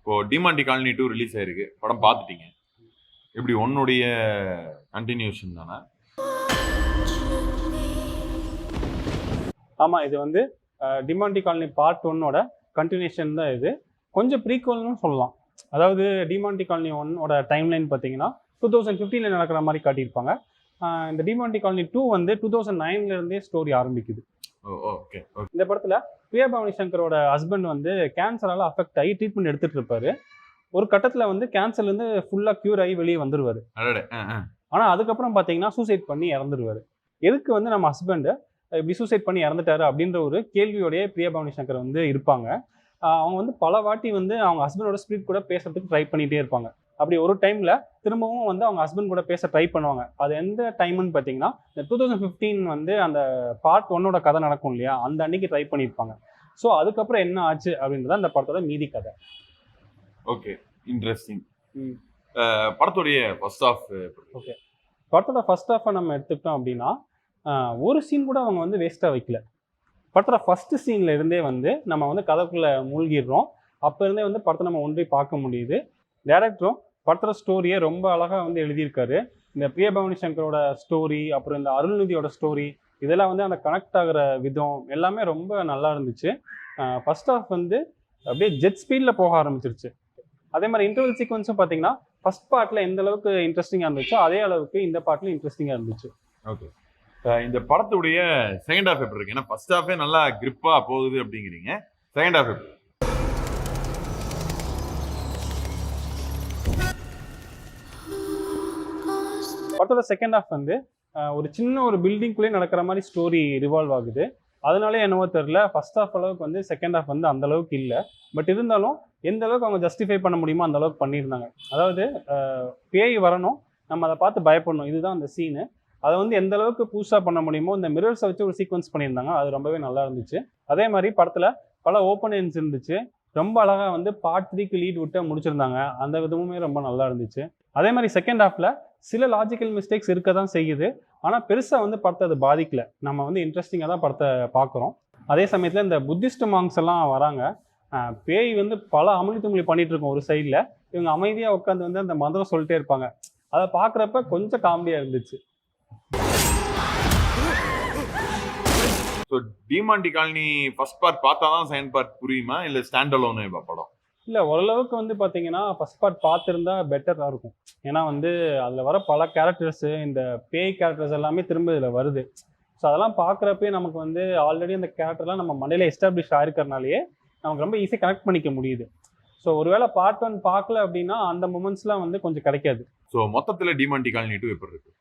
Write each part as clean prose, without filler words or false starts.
இப்போ Demonte colony 2 release ஆயிருக்கு, படம் பார்த்துட்டீங்க. எப்படி ஒன்னுடைய கண்டினியூஷன் தானே? ஆமா, இது வந்து டிமாண்டி காலனி பார்ட் 1ஓட கண்டினியூஷன் தான் இது. கொஞ்சம் ப்ரீக்வல்னு சொல்லலாம். அதாவது டிமாண்டி காலனி 1ஓட டைம்லைன் பார்த்தீங்கன்னா 2015ல நடக்கிற மாதிரி காட்டியிருப்பாங்க. இந்த டிமாண்டி காலனி 2 வந்து 2009ல இருந்தே ஸ்டோரி ஆரம்பிக்குது. ஓகே. இந்த படத்துல பிரியபவானி சங்கரோட ஹஸ்பண்ட் வந்து கேன்சரால அஃபெக்ட் ஆகி ட்ரீட்மெண்ட் எடுத்துட்டு இருப்பாரு. ஒரு கட்டத்துல வந்து கேன்சர்ல இருந்து ஃபுல்லா கியூர் ஆகி வெளியே வந்துருவாரு. ஆனா அதுக்கப்புறம் பாத்தீங்கன்னா சூசைட் பண்ணி இறந்துருவாரு. எதுக்கு வந்து நம்ம ஹஸ்பண்ட் இப்படி சூசைட் பண்ணி இறந்துட்டாரு அப்படின்ற ஒரு கேள்வியோடய பிரியபவானி சங்கர் வந்து இருப்பாங்க. அவங்க வந்து பல வாட்டி வந்து அவங்க ஹஸ்பண்டோட ஸ்பிரிட் கூட பேசுறதுக்கு ட்ரை பண்ணிட்டே இருப்பாங்க. அப்படி ஒரு டைம்ல திரும்பவும் வந்து அவங்க ஹஸ்பண்ட் கூட பேச ட்ரை பண்ணுவாங்க. அது எந்த டைம்னு பார்த்தீங்கன்னா இந்த 2015 வந்து அந்த பார்ட் 1ஓட கதை நடக்கும் இல்லையா, அந்த அன்னைக்கு ட்ரை பண்ணியிருப்பாங்க. ஸோ அதுக்கப்புறம் என்ன ஆச்சு அப்படின்றத அந்த படத்தோட மீதி கதை. Okay, interesting. படத்துடைய ஃபர்ஸ்ட் ஹாஃப். ஓகே, படத்தோட ஃபர்ஸ்ட் ஹாஃபை நம்ம எடுத்துக்கிட்டோம் அப்படின்னா ஒரு சீன் கூட அவங்க வந்து வேஸ்ட்டாக வைக்கல. படத்தோட ஃபர்ஸ்ட் சீன்ல இருந்தே வந்து நம்ம வந்து கதைக்குள்ள மூழ்கிடுறோம். அப்போ இருந்தே வந்து படத்தை நம்ம ஒன்றி பார்க்க முடியுது. டைரக்டரும் படத்தோட ஸ்டோரியை ரொம்ப அழகாக வந்து எழுதியிருக்காரு. இந்த பிரியபவானி சங்கரோட ஸ்டோரி, அப்புறம் இந்த அருள்நிதியோட ஸ்டோரி, இதெல்லாம் வந்து அந்த கனெக்ட் ஆகிற விதம் எல்லாமே ரொம்ப நல்லா இருந்துச்சு. ஃபர்ஸ்ட் ஹாஃப் வந்து அப்படியே ஜெட் ஸ்பீடில் போக ஆரம்பிச்சிருச்சு. அதே மாதிரி இன்டர்வல் சீக்வன்ஸும் பார்த்தீங்கன்னா ஃபர்ஸ்ட் பார்ட்டில் எந்த அளவுக்கு இன்ட்ரெஸ்டிங்காக இருந்துச்சோ அதே அளவுக்கு இந்த பார்ட்லையும் இன்ட்ரெஸ்டிங்காக இருந்துச்சு. ஓகே, இந்த படத்துடைய செகண்ட் ஹாஃப் எப்படி இருக்கு? ஏன்னா ஃபர்ஸ்ட் ஹாஃபே நல்லா கிரிப்பா போகுது அப்படிங்கிறீங்க, செகண்ட் ஹாஃப் எப்படி? படத்தோட செகண்ட் ஹாஃப் வந்து ஒரு சின்ன ஒரு பில்டிங்குள்ளே நடக்கிற மாதிரி ஸ்டோரி ரிவால்வ் ஆகுது. அதனாலே என்னவோ தெரில, ஃபர்ஸ்ட் ஹாஃப் அளவுக்கு வந்து செகண்ட் ஹாஃப் வந்து அந்த அளவுக்கு இல்லை. பட் இருந்தாலும் எந்த அளவுக்கு அவங்க ஜஸ்டிஃபை பண்ண முடியுமோ அந்த அளவுக்கு பண்ணியிருந்தாங்க. அதாவது பேய் வரணும், நம்ம அதை பார்த்து பயப்படணும், இதுதான் அந்த சீனு. அதை வந்து எந்த அளவுக்கு புதுசாக பண்ண முடியுமோ இந்த மிரர்ஸை வச்சு ஒரு சீக்வன்ஸ் பண்ணியிருந்தாங்க. அது ரொம்பவே நல்லா இருந்துச்சு. அதே மாதிரி படத்தில் பல ஓப்பனியன்ஸ் இருந்துச்சு. ரொம்ப அழகாக வந்து பார்ட் 3க்கு லீட் விட்டு முடிச்சிருந்தாங்க. அந்த விதமுமே ரொம்ப நல்லா இருந்துச்சு. அதே மாதிரி செகண்ட் ஹாஃபில் சில லாஜிக்கல் மிஸ்டேக்ஸ் இருக்க தான் செய்யுது. ஆனால் பெருசாக வந்து படத்தை அது பாதிக்கல. நம்ம வந்து இன்ட்ரெஸ்டிங்காக தான் படத்தை பார்க்குறோம். அதே சமயத்தில் இந்த புத்திஸ்ட் மாங்ஸ் எல்லாம் வராங்க. பேய் வந்து பல அமளி துமளி பண்ணிட்டு இருக்கோம் ஒரு சைடில். இவங்க அமைதியாக உட்காந்து வந்து அந்த மந்திரம் சொல்லிட்டே இருப்பாங்க. அதை பார்க்குறப்ப கொஞ்சம் காமெடியாக இருந்துச்சு. So Demonte colony first part பார்த்தா தான் செகண்ட் பார்ட் புரியுமா, இல்லை ஸ்டாண்ட் அலோன் படம்? இல்லை, ஓரளவுக்கு வந்து பார்த்தீங்கன்னா ஃபர்ஸ்ட் பார்ட் பார்த்துருந்தா பெட்டராக இருக்கும். ஏன்னா வந்து அதில் வர பல கேரக்டர்ஸு, இந்த பேய் கேரக்டர்ஸ் எல்லாமே திரும்ப இதில் வருது. ஸோ அதெல்லாம் பார்க்குறப்பே நமக்கு வந்து ஆல்ரெடி அந்த கேரக்டர்லாம் நம்ம மண்டையில் எஸ்டாப்ளிஷ் ஆகிருக்கிறனாலேயே நமக்கு ரொம்ப ஈஸியாக கனெக்ட் பண்ணிக்க முடியுது. ஸோ ஒருவேளை பார்ட் 1 பார்க்கல அப்படின்னா அந்த மூமெண்ட்ஸ்லாம் வந்து கொஞ்சம் கிடைக்காது. ஸோ மொத்தத்தில் டிமாண்டி காலனி 2 எப்படி இருக்கு?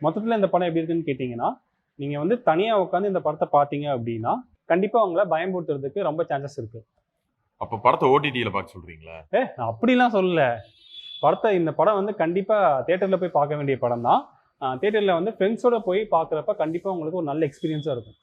மொத்தத்தில் இந்த படம் எப்படி இருக்குன்னு கேட்டிங்கன்னா, நீங்கள் வந்து தனியாக உட்காந்து இந்த படத்தை பார்த்தீங்க அப்படின்னா கண்டிப்பாக அவங்கள பயன்படுத்துறதுக்கு ரொம்ப சான்சஸ் இருக்குது. அப்போ படத்தை ஓடிடியில் பார்க்க சொல்கிறீங்களா? அப்படிலாம் சொல்லல. இந்த படம் வந்து கண்டிப்பாக தியேட்டரில் போய் பார்க்க வேண்டிய படம் தான். தியேட்டரில் வந்து ஃப்ரெண்ட்ஸோடு போய் பார்க்குறப்ப கண்டிப்பாக உங்களுக்கு ஒரு நல்ல எக்ஸ்பீரியன்ஸாக இருக்கும்.